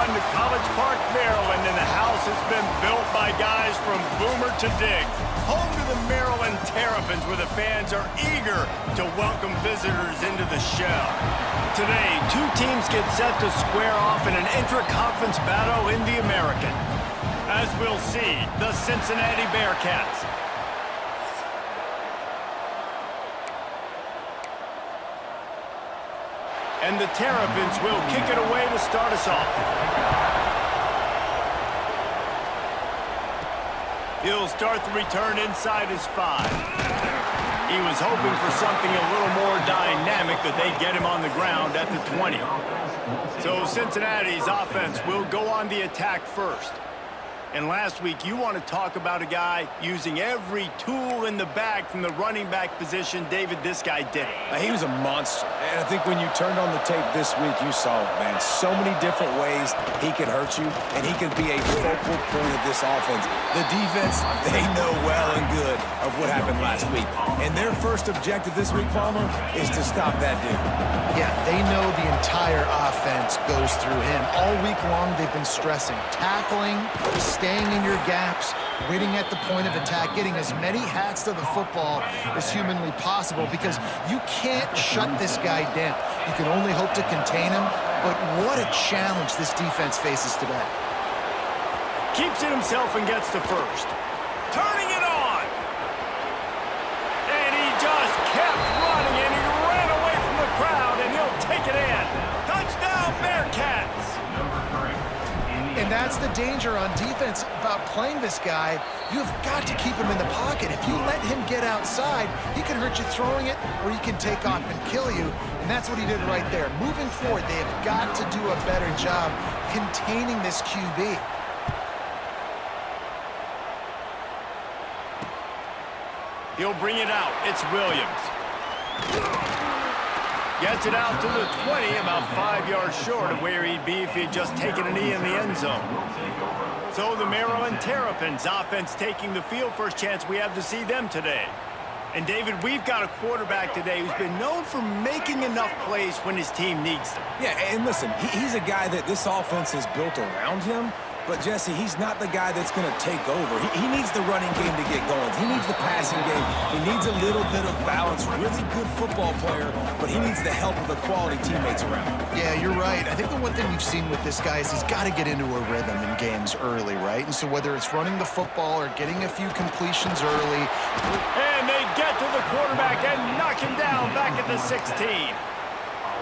Welcome to College Park, Maryland, and the house has been built by guys from Boomer to Diggs. Home to the Maryland Terrapins, where the fans are eager to welcome visitors into the shell. Today, two teams get set to square off in an intra-conference battle in the American. As we'll see, the Cincinnati Bearcats and the Terrapins will kick it away to start us off. He'll start the return inside his 5. He was hoping for something a little more dynamic, that they'd get him on the ground at the 20. So Cincinnati's offense will go on the attack first. And last week, you want to talk about a guy using every tool in the bag from the running back position. David, this guy did it. He was a monster. And I think when you turned on the tape this week, you saw it, man. So many different ways he could hurt you, and he could be a focal point of this offense. The defense, they know well and good of what happened last week. And their first objective this week, Palmer, is to stop that dude. Yeah, they know the entire offense goes through him. All week long, they've been stressing tackling, staying in your gaps, waiting at the point of attack, getting as many hats to the football as humanly possible, because you can't shut this guy down. You can only hope to contain him, but what a challenge this defense faces today. Keeps it himself and gets the first. Turning it on! And he just kept running, and he ran away from the crowd, and he'll take it in. Touchdown, Bearcats! And that's the danger on defense about playing this guy. You've got to keep him in the pocket. If you let him get outside, he can hurt you throwing it, or he can take off and kill you. And that's what he did right there. Moving forward, they have got to do a better job containing this QB. He'll bring it out. It's Williams. Gets it out to the 20, about 5 yards short of where he'd be if he'd just taken a knee in the end zone. So the Maryland Terrapins offense taking the field. First chance we have to see them today. And David, we've got a quarterback today who's been known for making enough plays when his team needs them. Yeah, and listen, he's a guy that this offense is built around him. But, Jesse, he's not the guy that's going to take over. He needs the running game to get going. He needs the passing game. He needs a little bit of balance. Really good football player, but he needs the help of the quality teammates around him. Yeah, you're right. I think the one thing you've seen with this guy is he's got to get into a rhythm in games early, right? And so whether it's running the football or getting a few completions early. And they get to the quarterback and knock him down back at the 16.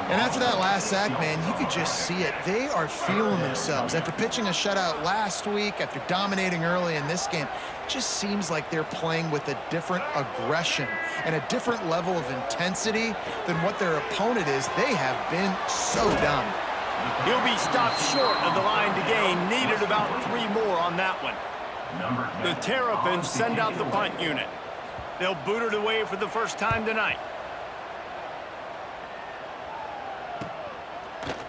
And after that last sack, man, you could just see it. They are feeling themselves. After pitching a shutout last week, after dominating early in this game, it just seems like they're playing with a different aggression and a different level of intensity than what their opponent is. They have been so dominant. He'll be stopped short of the line to gain. Needed about 3 more on that one. The Terrapins send out the punt unit. They'll boot it away for the first time tonight.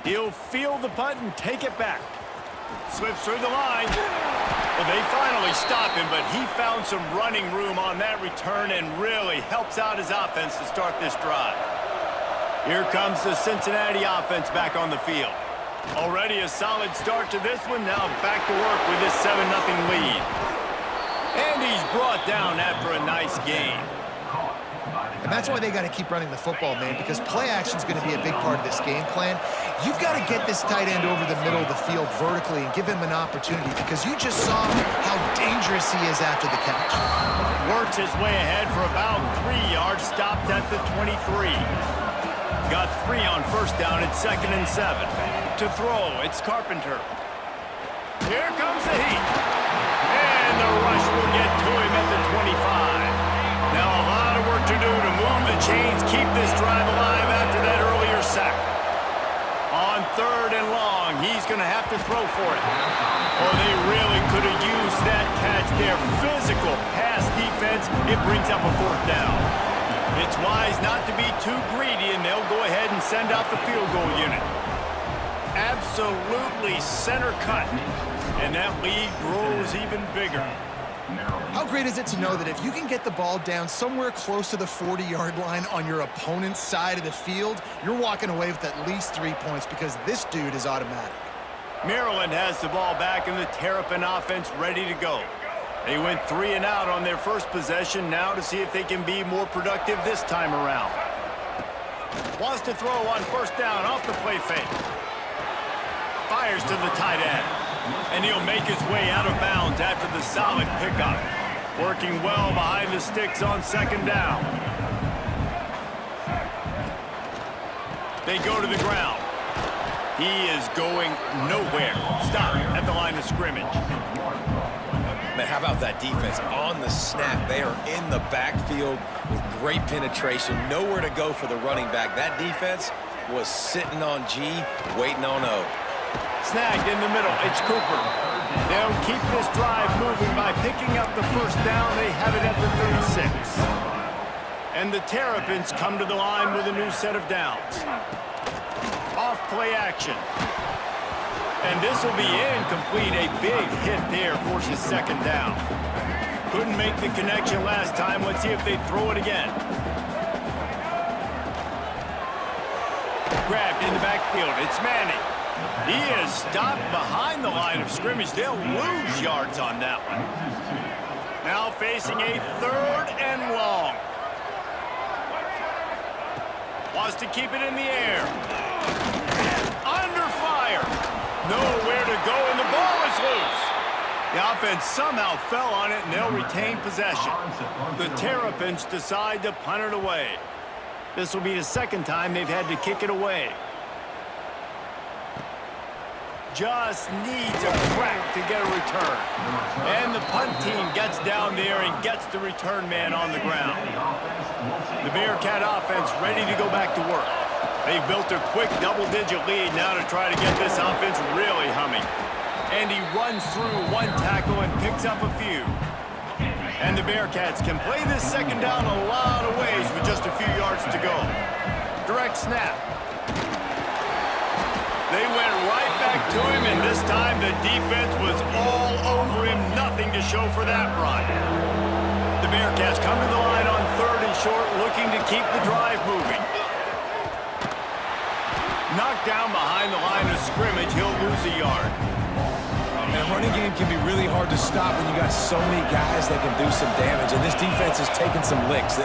He'll field the punt and take it back. Slips through the line. Well, they finally stop him, but he found some running room on that return and really helps out his offense to start this drive. Here comes the Cincinnati offense back on the field. Already a solid start to this one. Now back to work with this 7-0 lead. And he's brought down after a nice gain. And that's why they got to keep running the football, man, because play action is going to be a big part of this game plan. You've got to get this tight end over the middle of the field vertically and give him an opportunity, because you just saw how dangerous he is after the catch. Works his way ahead for about 3 yards, stopped at the 23. Got 3 on first down at 2nd and 7. To throw, it's Carpenter. Here comes the heat. And the rush will get to him at the 25. Now a lot of work to do to move the chains, keep this drive alive after that earlier sack. On 3rd and long, he's going to have to throw for it. Oh, they really could have used that catch there. Physical pass defense, it brings up a 4th down. It's wise not to be too greedy, and they'll go ahead and send out the field goal unit. Absolutely center cut, and that lead grows even bigger. How great is it to know that if you can get the ball down somewhere close to the 40-yard line on your opponent's side of the field, you're walking away with at least 3 points, because this dude is automatic. Maryland has the ball back and the Terrapin offense ready to go. They went 3 and out on their first possession, now to see if they can be more productive this time around. Wants to throw on first down off the play fake. Fires to the tight end. And he'll make his way out of bounds after the solid pickup. Working well behind the sticks on second down. They go to the ground. He is going nowhere. Stop at the line of scrimmage. Man, how about that defense on the snap? They are in the backfield with great penetration. Nowhere to go for the running back. That defense was sitting on G, waiting on O. Snagged in the middle. It's Cooper. They'll keep this drive moving by picking up the first down. They have it at the 36. And the Terrapins come to the line with a new set of downs. Off play action. And this will be incomplete. A big hit there forces second down. Couldn't make the connection last time. Let's see if they throw it again. Grabbed in the backfield. It's Manning. He is stopped behind the line of scrimmage. They'll lose yards on that one. Now facing a 3rd and long. Wants to keep it in the air. Under fire. Nowhere to go, and the ball is loose. The offense somehow fell on it, and they'll retain possession. The Terrapins decide to punt it away. This will be the second time they've had to kick it away. Just needs a crack to get a return. And the punt team gets down there and gets the return man on the ground. The Bearcat offense ready to go back to work. They've built a quick double-digit lead now to try to get this offense really humming. And he runs through one tackle and picks up a few. And the Bearcats can play this second down a lot of ways with just a few yards to go. Direct snap. They went right back to him, and this time the defense was all over him. Nothing to show for that run. The Bearcats come to the line on 3rd and short, looking to keep the drive moving. Knocked down behind the line of scrimmage, he'll lose a yard. And a running game can be really hard to stop when you got so many guys that can do some damage. And this defense is taking some licks.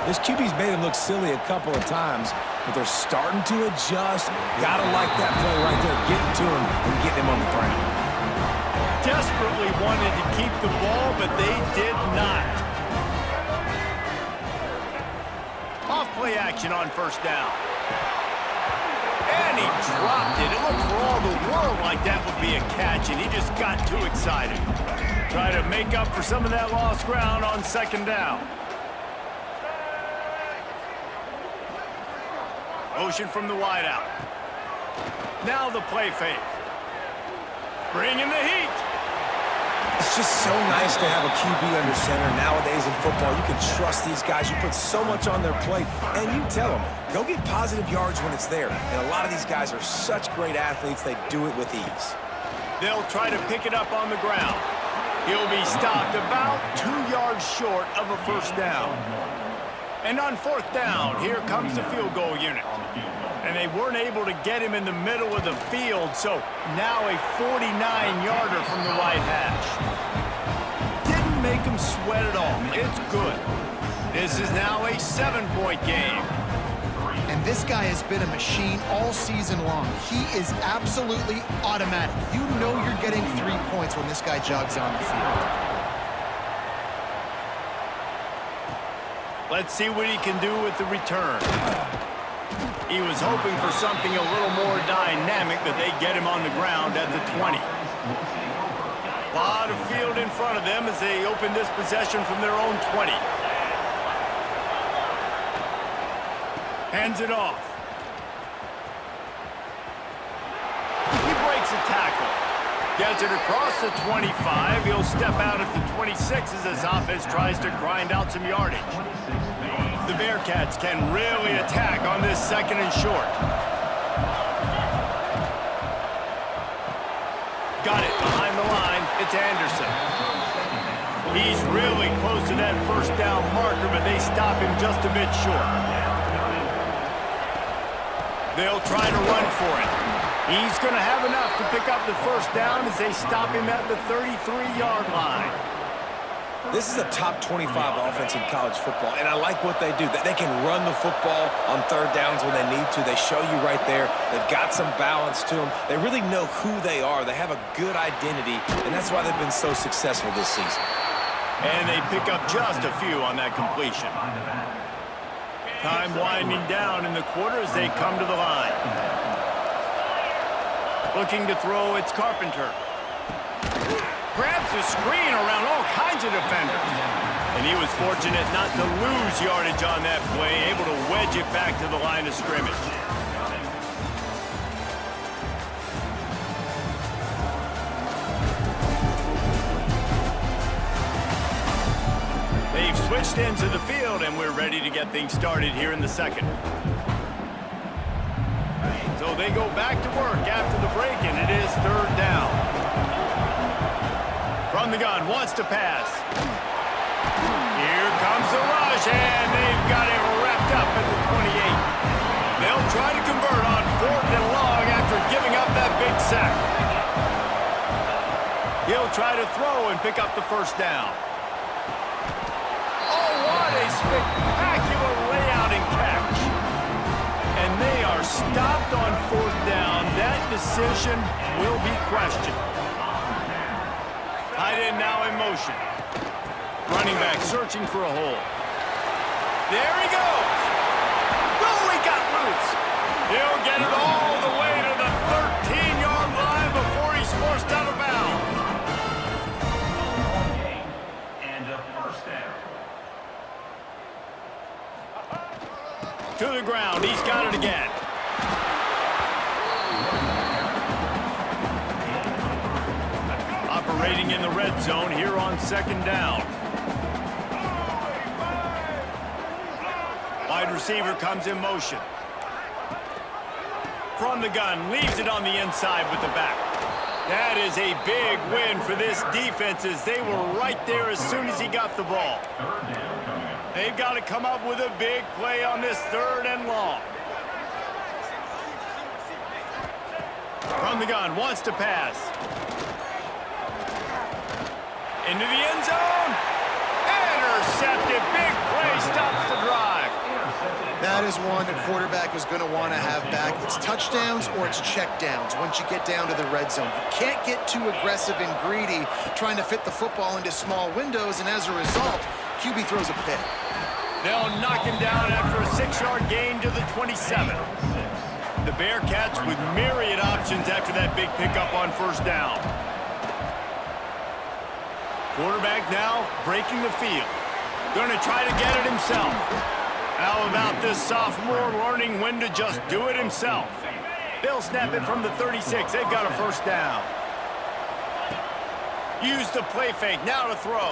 This QB's made him look silly a couple of times, but they're starting to adjust. Gotta like that play right there, getting to him and getting him on the ground. Desperately wanted to keep the ball, but they did not. Off play action on first down. And he dropped it. It looked for all the world like that would be a catch, and he just got too excited. Try to make up for some of that lost ground on second down. Motion from the wideout. Now the play fake. Bringing the heat. It's just so nice to have a QB under center. Nowadays in football, you can trust these guys. You put so much on their plate, and you tell them, go get positive yards when it's there. And a lot of these guys are such great athletes, they do it with ease. They'll try to pick it up on the ground. He'll be stopped about 2 yards short of a first down. And on 4th down, here comes the field goal unit. And they weren't able to get him in the middle of the field, so now a 49-yarder from the right hash. Didn't make him sweat at all. It's good. This is now a 7-point game. And this guy has been a machine all season long. He is absolutely automatic. You know you're getting 3 points when this guy jogs on the field. Let's see what he can do with the return. He was hoping for something a little more dynamic, but they get him on the ground at the 20. A lot of field in front of them as they open this possession from their own 20. Hands it off. He breaks a tackle. Gets it across the 25. He'll step out at the 26 as his offense tries to grind out some yardage. The Bearcats can really attack on this 2nd and short. Got it behind the line. It's Anderson. He's really close to that first down marker, but they stop him just a bit short. They'll try to run for it. He's going to have enough to pick up the first down as they stop him at the 33-yard line. This is a top 25 offense in college football, and I like what they do. They can run the football on third downs when they need to. They show you right there. They've got some balance to them. They really know who they are. They have a good identity, and that's why they've been so successful this season. And they pick up just a few on that completion. Time winding down in the quarter as they come to the line. Looking to throw, it's Carpenter. Grabs the screen around all kinds of defenders. And he was fortunate not to lose yardage on that play, able to wedge it back to the line of scrimmage. They've switched into the field, and we're ready to get things started here in the second. So they go back to work after the break, and it is third down. From the gun, wants to pass. Here comes the rush, and they've got it wrapped up at the 28. They'll try to convert on 4th and long after giving up that big sack. He'll try to throw and pick up the first down. Oh, what a spectacular layout and catch. And they are stopped on 4th down. That decision will be questioned. Tight end now in motion. Running back searching for a hole. There he goes. Oh, he got loose. He'll get it all the way to the 13-yard line before he's forced out of bounds. And a first down. To the ground. He's got it again. Operating in the red zone here on second down. Wide receiver comes in motion. From the gun, leaves it on the inside with the back. That is a big win for this defense as they were right there as soon as he got the ball. They've got to come up with a big play on this 3rd and long. From the gun, wants to pass. Into the end zone. Intercepted. Big play stops the drive. That is one the quarterback is going to want to have back. It's touchdowns or it's checkdowns once you get down to the red zone. You can't get too aggressive and greedy trying to fit the football into small windows, and as a result, QB throws a pick. They'll knock him down after a 6-yard gain to the 27. The Bearcats with myriad options after that big pickup on first down. Quarterback now breaking the field. Going to try to get it himself. How about this sophomore learning when to just do it himself? They'll snap it from the 36. They've got a first down. Use the play fake. Now to throw.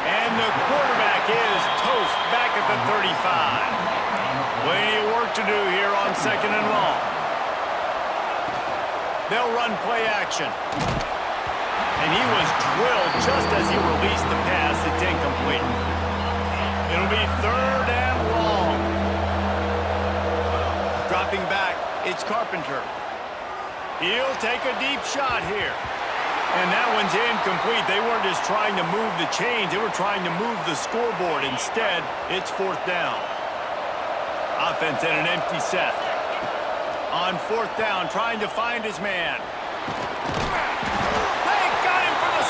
And the quarterback is toast back at the 35. Plenty of work to do here on second and long. They'll run play action. And he was drilled just as he released the pass. It's incomplete. It'll be 3rd and long. Dropping back, it's Carpenter. He'll take a deep shot here. And that one's incomplete. They weren't just trying to move the chains. They were trying to move the scoreboard. Instead, it's 4th down. Offense in an empty set. On 4th down, trying to find his man.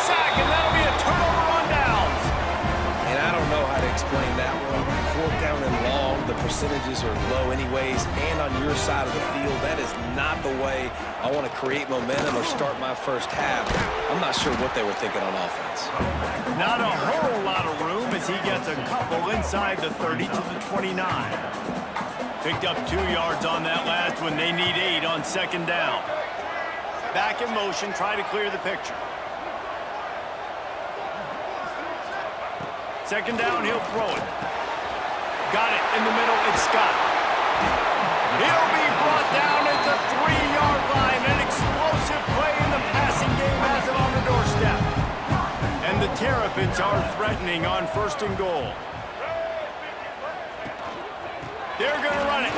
Sack, and that'll be a turnover on downs. And I don't know how to explain that one. 4th down and long, the percentages are low anyways, and on your side of the field, that is not the way I want to create momentum or start my first half. I'm not sure what they were thinking on offense. Not a whole lot of room as he gets a couple inside the 30 to the 29. Picked up 2 yards on that last one. They need 8 on second down. Back in motion, try to clear the picture. Second down, he'll throw it. Got it in the middle, it's Scott. He'll be brought down at the 3-yard line. An explosive play in the passing game has him on the doorstep. And the Terrapins are threatening on 1st and goal. They're going to run it.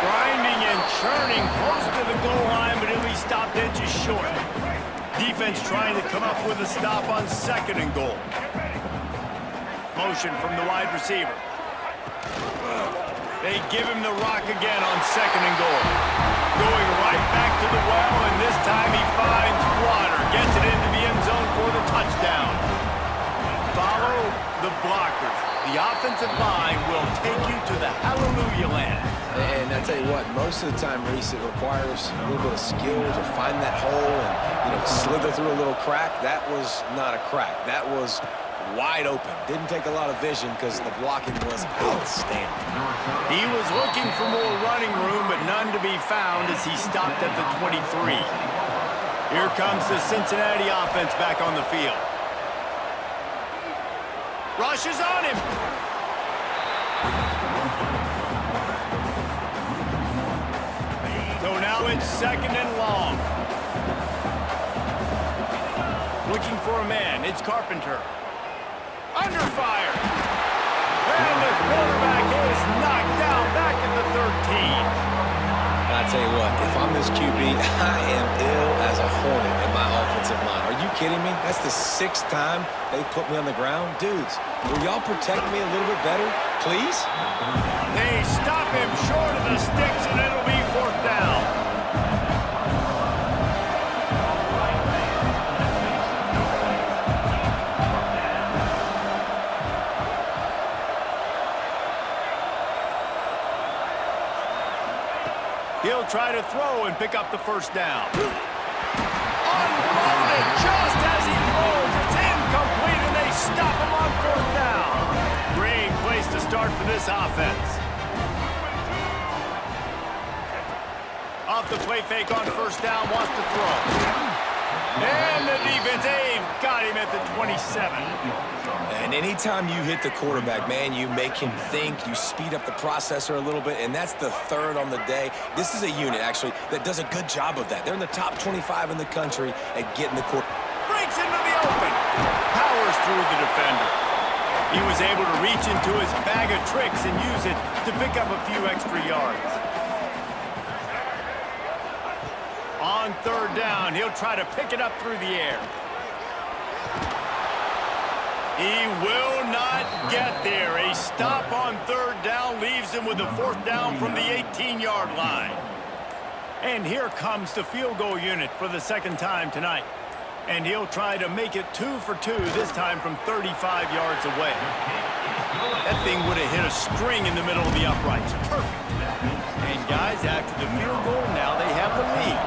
Grinding and churning close to the goal line, but he'll be stopped edges short. Defense trying to come up with a stop on 2nd and goal. Motion from the wide receiver. They give him the rock again on 2nd and goal. Going right back to the well, and this time he finds water. Gets it into the end zone for the touchdown. Follow the blockers. The offensive line will take you to the hallelujah land. And I tell you what, most of the time, Reese, it requires a little bit of skill to find that hole and, slither through a little crack. That was not a crack. That was wide open. Didn't take a lot of vision because the blocking was outstanding. He was looking for more running room, but none to be found as he stopped at the 23. Here comes the Cincinnati offense back on the field. Rushes on him. So now it's 2nd and long. Looking for a man. It's Carpenter. Under fire. And the quarterback is knocked down back at the 13. And I tell you what, if I'm this QB, I am ill as a hornet in my offensive line. Are you kidding me? That's the 6th time they put me on the ground. Dudes, will y'all protect me a little bit better, please? They stop him short of the sticks, and it'll be 4th down. He'll try to throw and pick up the 1st down. Unloaded just as he throws. It's incomplete, and they stop him on 4th down. Great place to start for this offense. Off the play fake on 1st down, wants to throw. And the defense, they've got him at the 27. And anytime you hit the quarterback, man, you make him think, you speed up the processor a little bit, and that's the 3rd on the day. This is a unit, actually, that does a good job of that. They're in the top 25 in the country at getting the quarterback. Breaks into the open. Powers through the defender. He was able to reach into his bag of tricks and use it to pick up a few extra yards. On 3rd down, he'll try to pick it up through the air. He will not get there. A stop on 3rd down leaves him with a 4th down from the 18-yard line. And here comes the field goal unit for the 2nd time tonight. And he'll try to make it 2 for 2, this time from 35 yards away. That thing would have hit a string in the middle of the uprights. Perfect. And guys, after the field goal, now they have the lead.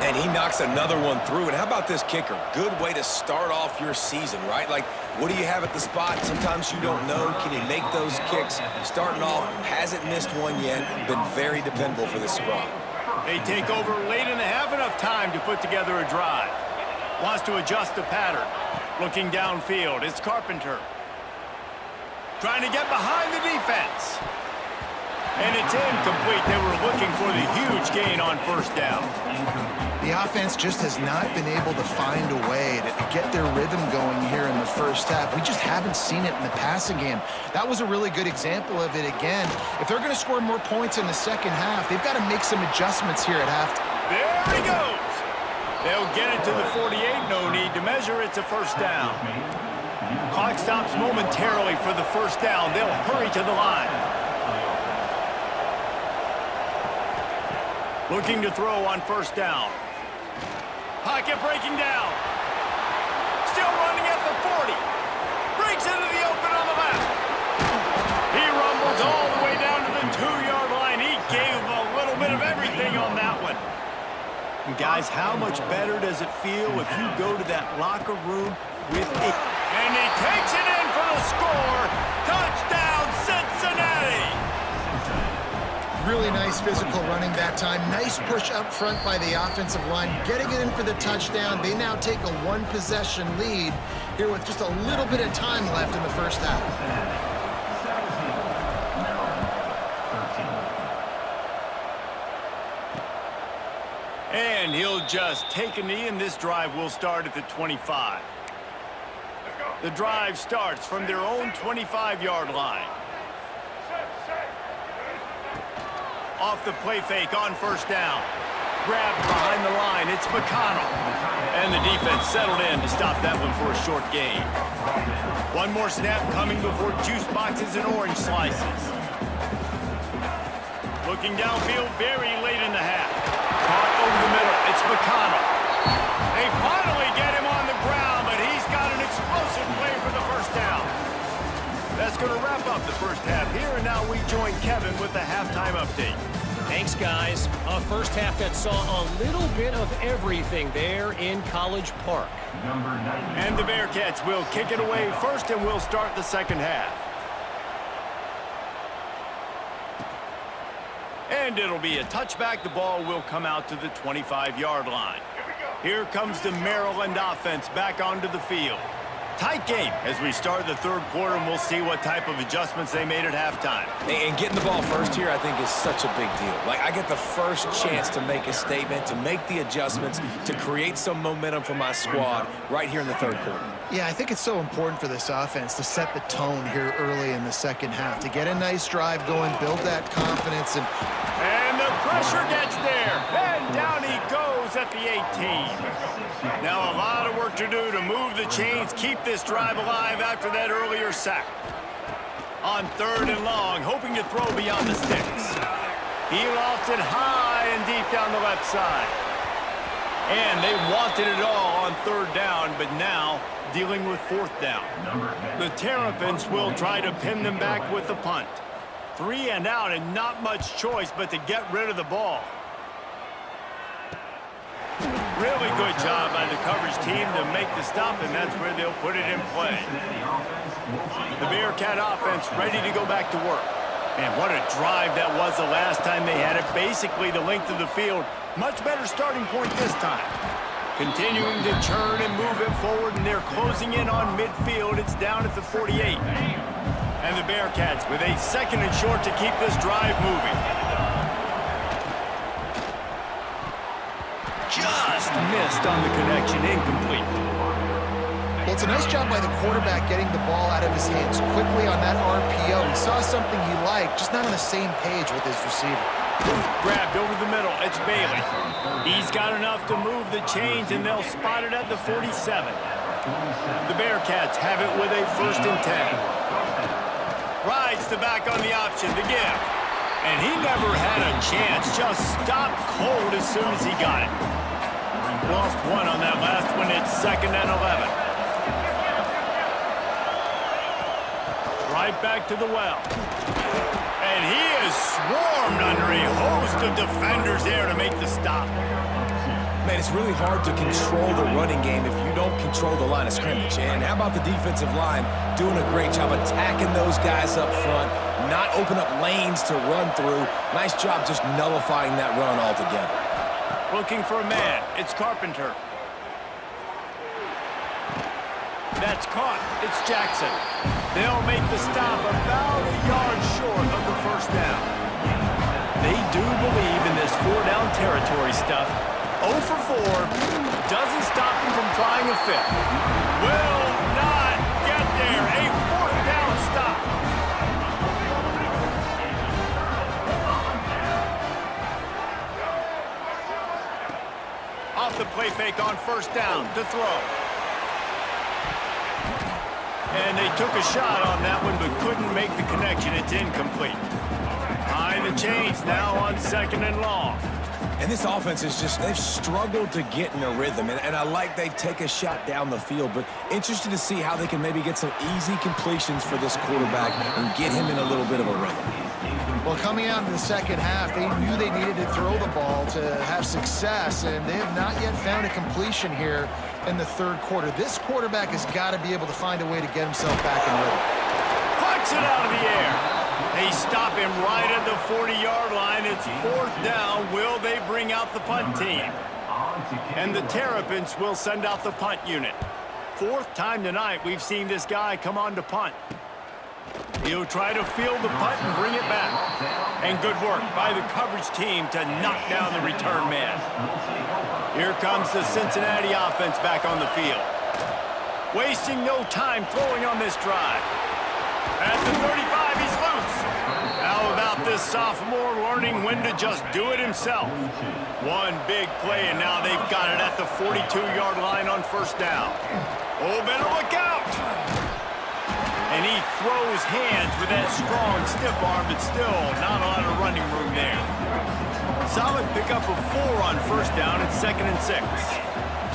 And he knocks another one through. And how about this kicker? Good way to start off your season, right? Like, what do you have at the spot? Sometimes you don't know. Can he make those kicks? Starting off, hasn't missed one yet. Been very dependable for this squad. They take over late and have enough time to put together a drive. Wants to adjust the pattern. Looking downfield, it's Carpenter. Trying to get behind the defense. And it's incomplete. They were looking for the huge gain on 1st down. The offense just has not been able to find a way to get their rhythm going here in the 1st half. We just haven't seen it in the passing game. That was a really good example of it again. If they're going to score more points in the 2nd half, they've got to make some adjustments here at halftime. There he goes. They'll get it to the 48. No need to measure. It's a 1st down. Clock stops momentarily for the 1st down. They'll hurry to the line. Looking to throw on 1st down. Pocket breaking down. Still running at the 40. Breaks into the open on the left. He rumbles all the way down to the 2-yard line. He gave a little bit of everything on that one. And guys, how much better does it feel if you go to that locker room with it? And he takes it in for the score. Touchdown, Cincinnati! Really nice physical running that time. Nice push up front by the offensive line, getting it in for the touchdown. They now take a 1-possession lead here with just a little bit of time left in the 1st half. And he'll just take a knee, and this drive will start at the 25. The drive starts from their own 25-yard line. Off the play fake on first down. Grabbed behind the line. It's McConnell. And the defense settled in to stop that one for a short gain. One more snap coming before juice boxes and orange slices. Looking downfield very late in the half. Caught over the middle. It's McConnell. They finally get him on the ground, but he's got an explosive play for the first down. That's going to wrap up the first half here, and now we join Kevin with the halftime update. Thanks, guys. A first half that saw a little bit of everything there in College Park. And the Bearcats will kick it away first, and we'll start the second half. And it'll be a touchback. The ball will come out to the 25-yard line. Here comes the Maryland offense back onto the field. Tight game as we start the third quarter, and we'll see what type of adjustments they made at halftime. And getting the ball first here, I think, is such a big deal. Like, I get the first chance to make a statement, to make the adjustments, to create some momentum for my squad right here in the third quarter. Yeah, I think it's so important for this offense to set the tone here early in the second half, to get a nice drive going, build that confidence. And the pressure gets there. And down he goes at the 18. Now a lot of work to do to move the chains, keep this drive alive after that earlier sack. On third and long, hoping to throw beyond the sticks. He lofts it high and deep down the left side. And they wanted it all on third down, but now dealing with fourth down. The Terrapins will try to pin them back with the punt. 3 and out, and not much choice but to get rid of the ball. Really good job by the coverage team to make the stop, and that's where they'll put it in play. The Bearcat offense ready to go back to work. And what a drive that was the last time they had it. Basically the length of the field. Much better starting point this time. Continuing to churn and move it forward, and they're closing in on midfield. It's down at the 48. And the Bearcats with a second and short to keep this drive moving. Just missed on the connection, incomplete. Well, it's a nice job by the quarterback getting the ball out of his hands quickly on that RPO. He saw something he liked, just not on the same page with his receiver. Grabbed over the middle. It's Bailey. He's got enough to move the chains, and they'll spot it at the 47. The Bearcats have it with a 1st and 10. Rides the back on the option, the give. And he never had a chance. Just stopped cold as soon as he got it. Lost one on that last one. It's 2nd and 11. Right back to the well. And he is swarmed under a host of defenders there to make the stop. Man, it's really hard to control the running game if you don't control the line of scrimmage. And how about the defensive line doing a great job attacking those guys up front, not open up lanes to run through. Nice job just nullifying that run altogether. Looking for a man. It's Carpenter. That's caught. It's Jackson. They'll make the stop about a yard short of the 1st down. They do believe in this 4-down territory stuff. 0 for 4. Doesn't stop him from trying a 5th. Will not get there. A 4th down stop. Off the play fake on 1st down to throw. And they took a shot on that one, but couldn't make the connection. It's incomplete. Behind the chains now on 2nd and long. And this offense is just, they've struggled to get in a rhythm. And I like they take a shot down the field, but interested to see how they can maybe get some easy completions for this quarterback and get him in a little bit of a rhythm. Well, coming out in the second half, they knew they needed to throw the ball to have success, and they have not yet found a completion here in the third quarter. This quarterback has got to be able to find a way to get himself back in rhythm. Pucks it out of the air. They stop him right at the 40-yard line. It's 4th down. Will they bring out the punt team? And the Terrapins will send out the punt unit. 4th time tonight we've seen this guy come on to punt. He'll try to field the punt and bring it back. And good work by the coverage team to knock down the return man. Here comes the Cincinnati offense back on the field. Wasting no time throwing on this drive. At the 35, he's loose. How about this sophomore learning when to just do it himself. One big play, and now they've got it at the 42-yard line on first down. Oh, better look out! And he throws hands with that strong, stiff arm, but still not a lot of running room there. Solid pickup of 4 on first down and 2nd and 6.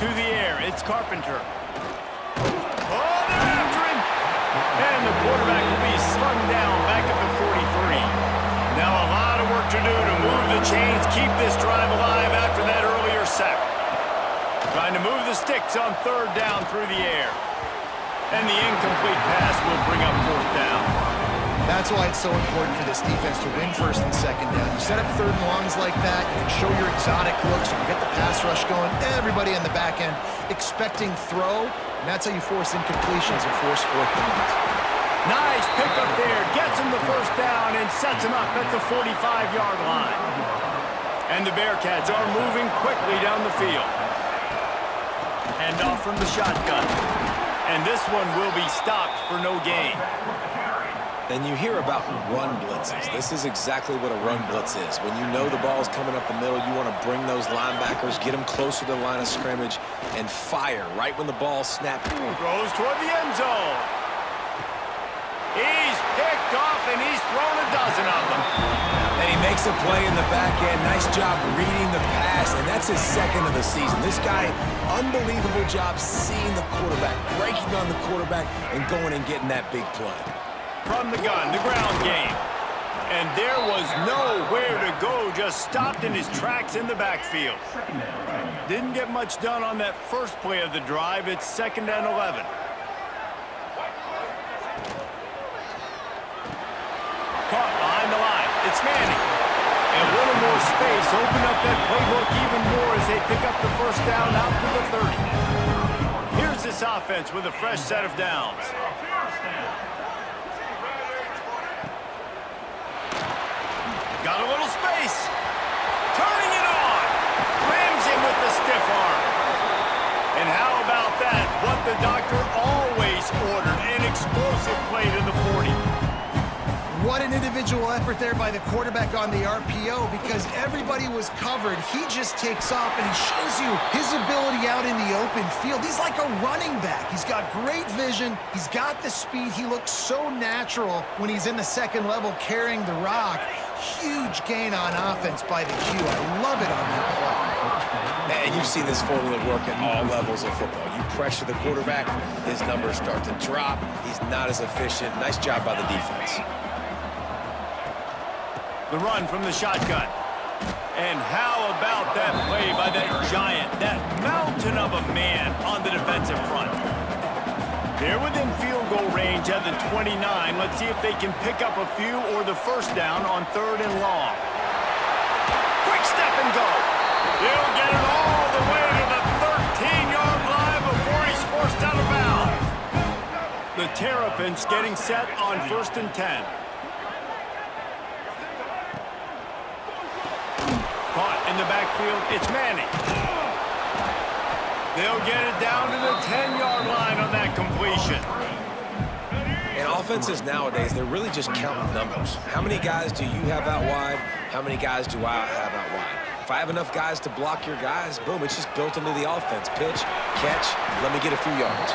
To the air, it's Carpenter. Oh, they're after him! And the quarterback will be slung down back at the 43. Now a lot of work to do to move the chains, keep this drive alive after that earlier sack. Trying to move the sticks on 3rd down through the air. And the incomplete pass will bring up 4th down. That's why it's so important for this defense to win 1st and 2nd down. You set up 3rd and longs like that, you can show your exotic looks, you can get the pass rush going, everybody on the back end expecting throw, and that's how you force incompletions and force 4th downs. Nice pickup there, gets him the 1st down and sets him up at the 45-yard line. And the Bearcats are moving quickly down the field. Hand off from the shotgun. And this one will be stopped for no gain. And you hear about run blitzes. This is exactly what a run blitz is. When you know the ball's coming up the middle, you want to bring those linebackers, get them closer to the line of scrimmage, and fire right when the ball snaps. Throws toward the end zone. He's picked off, and he's thrown a dozen of them. And he makes a play in the back end. Nice job reading the pass, and that's his 2nd of the season. This guy, unbelievable job seeing the quarterback, breaking on the quarterback, and going and getting that big play. From the gun, the ground game. And there was nowhere to go, just stopped in his tracks in the backfield. Didn't get much done on that first play of the drive. It's 2nd and 11. Caught behind the line. It's Manning. And a little more space. Open up that playbook even more as they pick up the 1st down out to the 30. Here's this offense with a fresh set of downs. Got a little space. Turning it on. Rams him with the stiff arm. And how about that? What the doctor always ordered. An explosive play to the 40. What an individual effort there by the quarterback on the RPO, because everybody was covered. He just takes off, and he shows you his ability out in the open field. He's like a running back. He's got great vision. He's got the speed. He looks so natural when he's in the 2nd level carrying the rock. Huge gain on offense by the Q. I love it on that play. And you've seen this formula work at all levels of football. You pressure the quarterback, his numbers start to drop. He's not as efficient. Nice job by the defense. The run from the shotgun. And how about that play by that giant, that mountain of a man on the defensive front? They're within field goal range at the 29. Let's see if they can pick up a few or the 1st down on 3rd and long. Quick step and go. He'll get it all the way to the 13-yard line before he's forced out of bounds. The Terrapins getting set on 1st and 10. Caught in the backfield, it's Manning. They'll get it down to the 10-yard line on that completion. And offenses nowadays, they're really just counting numbers. How many guys do you have out wide? How many guys do I have out wide? If I have enough guys to block your guys, boom, it's just built into the offense. Pitch, catch, let me get a few yards.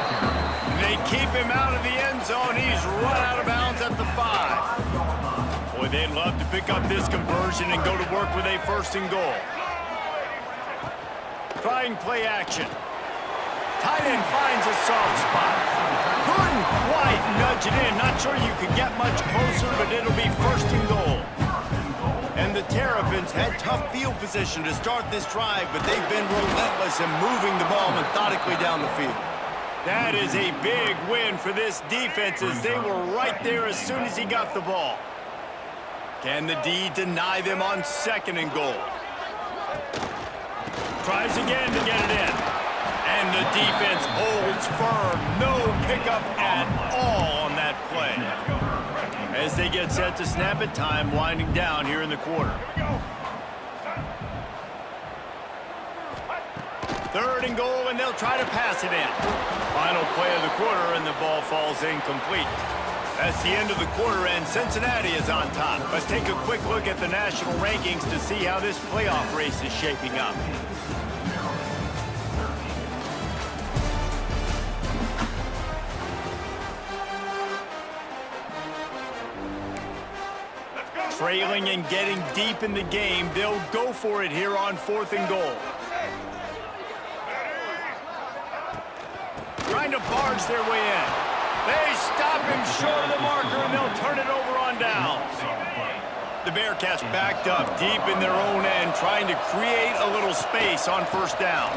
They keep him out of the end zone. He's run out of bounds at the 5. Boy, they'd love to pick up this conversion and go to work with a 1st and goal. Trying play action. Tight end finds a soft spot. Couldn't quite nudge it in. Not sure you could get much closer, but it'll be 1st and goal. And the Terrapins had tough field position to start this drive, but they've been relentless in moving the ball methodically down the field. That is a big win for this defense, as they were right there as soon as he got the ball. Can the D deny them on 2nd and goal? Tries again to get it in. And the defense holds firm. No pickup at all on that play. As they get set to snap it, time winding down here in the quarter. 3rd and goal, and they'll try to pass it in. Final play of the quarter, and the ball falls incomplete. That's the end of the quarter, and Cincinnati is on top. Let's take a quick look at the national rankings to see how this playoff race is shaping up. Trailing and getting deep in the game, they'll go for it here on 4th and goal. Trying to barge their way in. They stop him short of the marker, and they'll turn it over on downs. The Bearcats backed up deep in their own end, trying to create a little space on 1st down.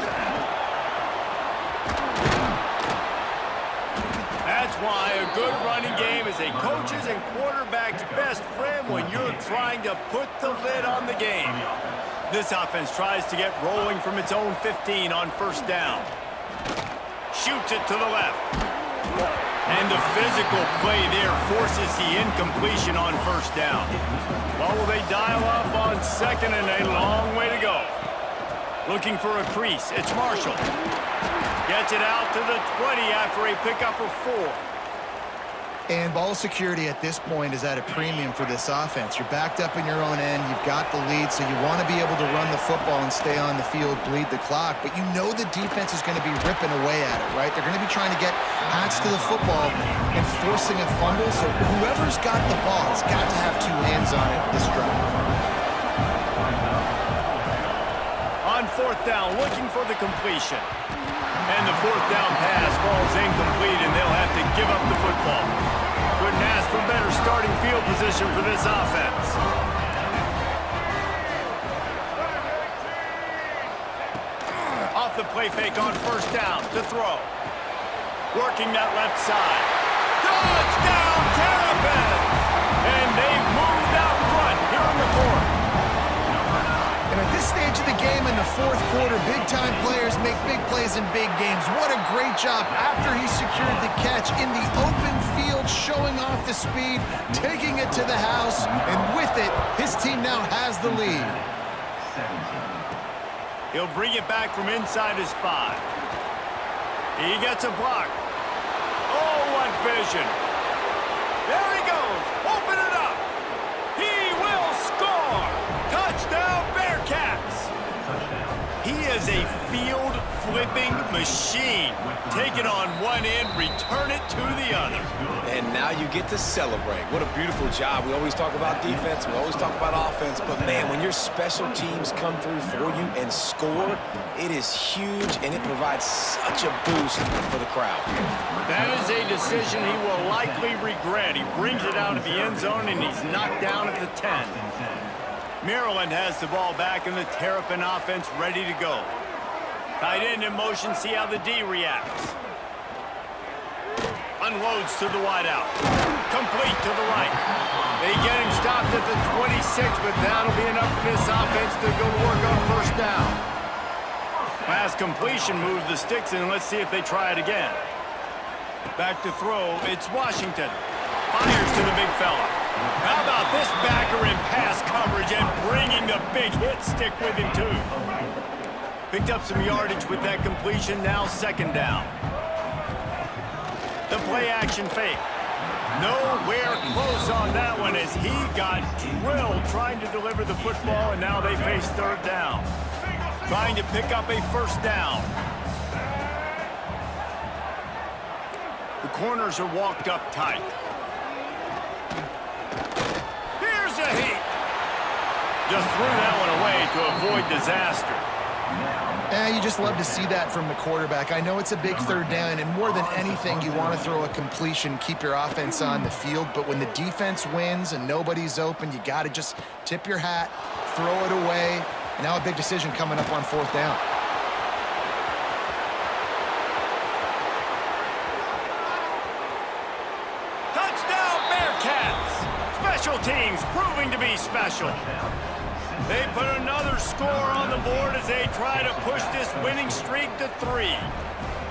That's why a good running game is a coach's and quarterback's best friend when you're trying to put the lid on the game. This offense tries to get rolling from its own 15 on 1st down. Shoots it to the left. And the physical play there forces the incompletion on 1st down. Well, will they dial up on 2nd and a long way to go? Looking for a crease. It's Marshall. Gets it out to the 20 after a pickup of 4. And ball security at this point is at a premium for this offense. You're backed up in your own end. You've got the lead, so you want to be able to run the football and stay on the field, bleed the clock. But you know the defense is going to be ripping away at it, right? They're going to be trying to get hats to the football and forcing a fumble. So whoever's got the ball has got to have 2 hands on it this drive. On 4th down, looking for the completion. And the 4th down pass falls incomplete, and they'll have to give up the football. Couldn't ask for better starting field position for this offense. Off the play fake on 1st down to throw. Working that left side. Touchdown, Terrapins! And they've moved out front here in the fourth. And at this stage of the game in the 4th quarter, big-time players make big plays in big games. What a great job after he secured the catch in the open field, showing off the speed, taking it to the house, and with it, his team now has the lead. He'll bring it back from inside his 5. He gets a block. Oh, what vision. There he goes. Open it up. He will score. Touchdown, Bearcats. He is a field-flipping machine. Take it on one end, return it to the other. And now you get to celebrate. What a beautiful job. We always talk about defense. We always talk about offense. But, man, when your special teams come through for you and score, it is huge, and it provides such a boost for the crowd. That is a decision he will likely regret. He brings it out of the end zone, and he's knocked down at the 10. Maryland has the ball back, and the Terrapin offense ready to go. Tight end in motion, see how the D reacts. Unloads to the wideout. Complete to the right. They get him stopped at the 26, but that'll be enough for this offense to go to work on 1st down. Pass completion, moves the sticks, and let's see if they try it again. Back to throw, it's Washington. Fires to the big fella. How about this backer in pass coverage and bringing the big hit stick with him, too. Picked up some yardage with that completion, now 2nd down. The play-action fake. Nowhere close on that one as he got drilled trying to deliver the football, and now they face 3rd down. Trying to pick up a 1st down. The corners are walked up tight. Here's a heat. Just threw that one away to avoid disaster. You just love to see that from the quarterback. I know it's a big 3rd down, and more than anything, you want to throw a completion, keep your offense on the field. But when the defense wins and nobody's open, you got to just tip your hat, throw it away. And now a big decision coming up on 4th down. Touchdown, Bearcats! Special teams proving to be special. They put another score on the board as they try to push this winning streak to 3.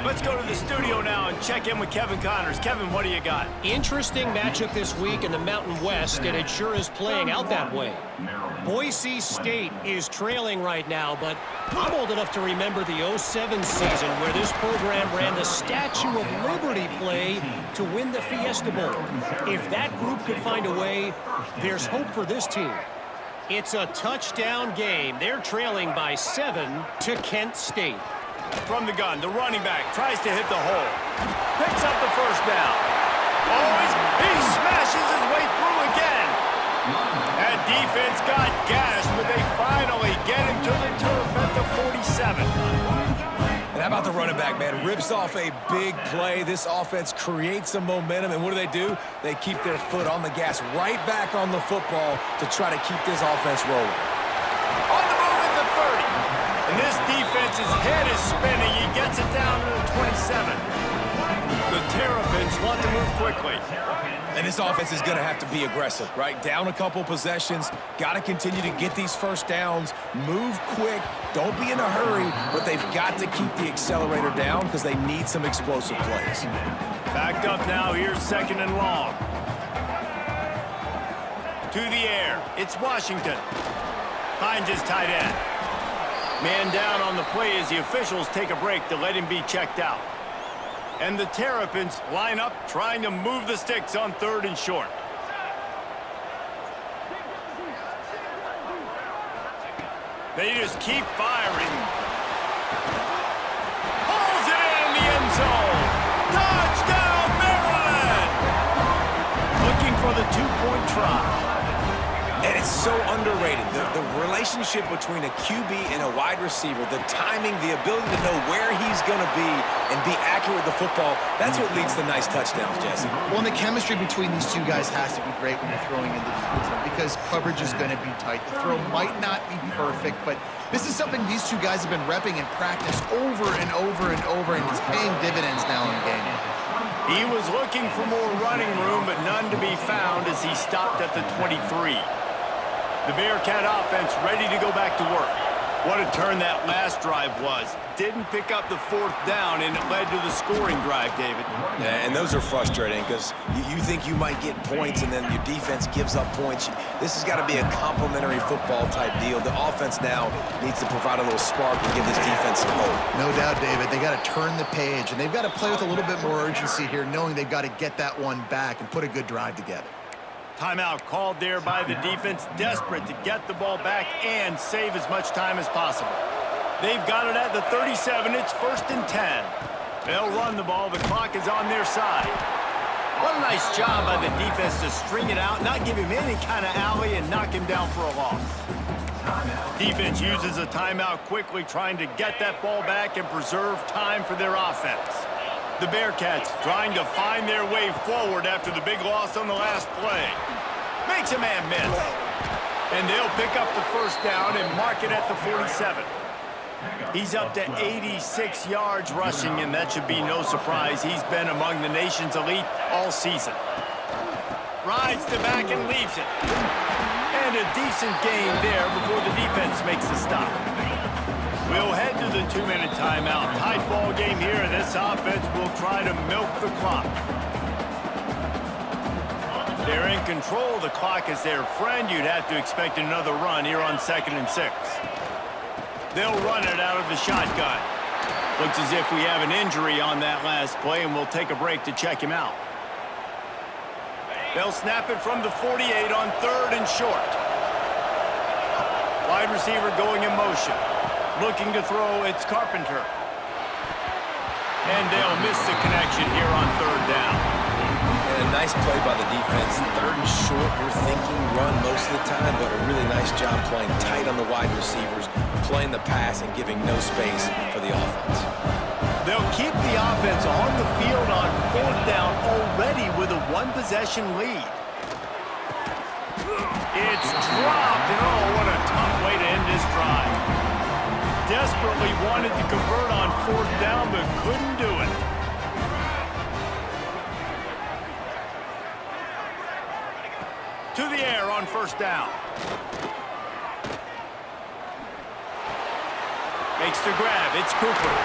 Let's go to the studio now and check in with Kevin Connors. Kevin, what do you got? Interesting matchup this week in the Mountain West, and it sure is playing out that way. Boise State is trailing right now, but I'm old enough to remember the '07 season where this program ran the Statue of Liberty play to win the Fiesta Bowl. If that group could find a way, there's hope for this team. It's a touchdown game. They're trailing by 7 to Kent State. From the gun, the running back tries to hit the hole. Picks up the first down. He smashes his way through again. That defense got gashed, but they finally get him to the turf at the 47. And how about the running back, man? Rips off a big play. This offense creates some momentum, and what do? They keep their foot on the gas, right back on the football to try to keep this offense rolling. On the move at the 30. And this defense's head is spinning. He gets it down to the 27. The Terrapins want to move quickly. And this offense is going to have to be aggressive, right? Down a couple possessions. Got to continue to get these first downs. Move quick. Don't be in a hurry, but they've got to keep the accelerator down because they need some explosive plays. Backed up now. Here's 2nd and long. To the air. It's Washington. Finds his tight end. Man down on the play as the officials take a break to let him be checked out. And the Terrapins line up trying to move the sticks on 3rd and short. They just keep firing. Pulls it in the end zone. Touchdown, Maryland! Looking for the 2-point try. And it's so underrated. The relationship between a QB and a wide receiver, the timing, the ability to know where he's going to be and be accurate with the football, that's what leads to nice touchdowns, Jesse. Well, and the chemistry between these two guys has to be great when you're throwing into the end zone because coverage is going to be tight. The throw might not be perfect, but this is something these two guys have been repping in practice over and over and over, and it's paying dividends now in game. He was looking for more running room, but none to be found as he stopped at the 23. The Bearcat offense ready to go back to work. What a turn that last drive was. Didn't pick up the 4th down, and it led to the scoring drive, David. Yeah, and those are frustrating because you think you might get points, and then your defense gives up points. This has got to be a complementary football-type deal. The offense now needs to provide a little spark and give this defense some hope. No doubt, David. They got to turn the page, and they've got to play with a little bit more urgency here, knowing they've got to get that one back and put a good drive together. Timeout called there by the defense, desperate to get the ball back and save as much time as possible. They've got it at the 37. It's 1st and 10. They'll run the ball. The clock is on their side. What a nice job by the defense to string it out, not give him any kind of alley, and knock him down for a loss. Defense uses a timeout quickly, trying to get that ball back and preserve time for their offense. The Bearcats trying to find their way forward after the big loss on the last play. Makes a man miss. And they'll pick up the 1st down and mark it at the 47. He's up to 86 yards rushing, and that should be no surprise. He's been among the nation's elite all season. Rides the back and leaves it. And a decent gain there before the defense makes the stop. We'll head to the 2-minute timeout. Tight ball game here. This offense will try to milk the clock. They're in control. The clock is their friend. You'd have to expect another run here on 2nd and 6. They'll run it out of the shotgun. Looks as if we have an injury on that last play, and we'll take a break to check him out. They'll snap it from the 48 on 3rd and short. Wide receiver going in motion. Looking to throw, it's Carpenter. And they'll miss the connection here on 3rd down. And a nice play by the defense. 3rd and short, you're thinking run most of the time, but a really nice job playing tight on the wide receivers, playing the pass and giving no space for the offense. They'll keep the offense on the field on 4th down already with a 1-possession lead. It's dropped, and oh, what a tough way to end this drive. Desperately wanted to convert on 4th down, but couldn't do it. To the air on 1st down. Makes the grab. It's Cooper.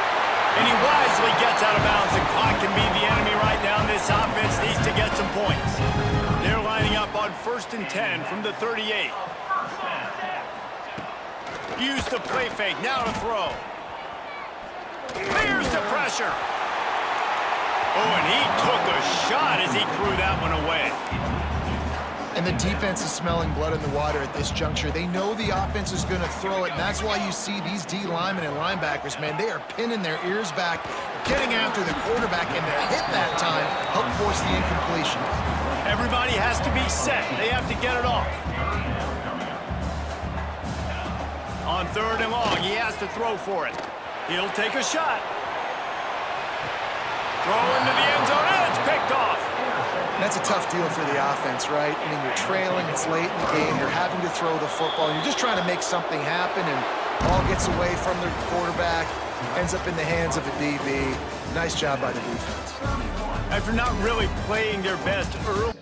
And he wisely gets out of bounds. The clock can be the enemy right now. This offense needs to get some points. They're lining up on 1st and 10 from the 38. Use the play fake. Now to throw. Clears the pressure. Oh, and he took a shot as he threw that one away. And the defense is smelling blood in the water at this juncture. They know the offense is going to throw it, and that's why you see these D linemen and linebackers, man, they are pinning their ears back, getting after the quarterback, and their hit that time helped force the incompletion. Everybody has to be set. They have to get it off. On 3rd and long, he has to throw for it. He'll take a shot. Throw into the end zone, and it's picked off. That's a tough deal for the offense, right? I mean, you're trailing, it's late in the game, you're having to throw the football, you're just trying to make something happen, and ball gets away from the quarterback, ends up in the hands of a DB. Nice job by the defense. After not really playing their best early.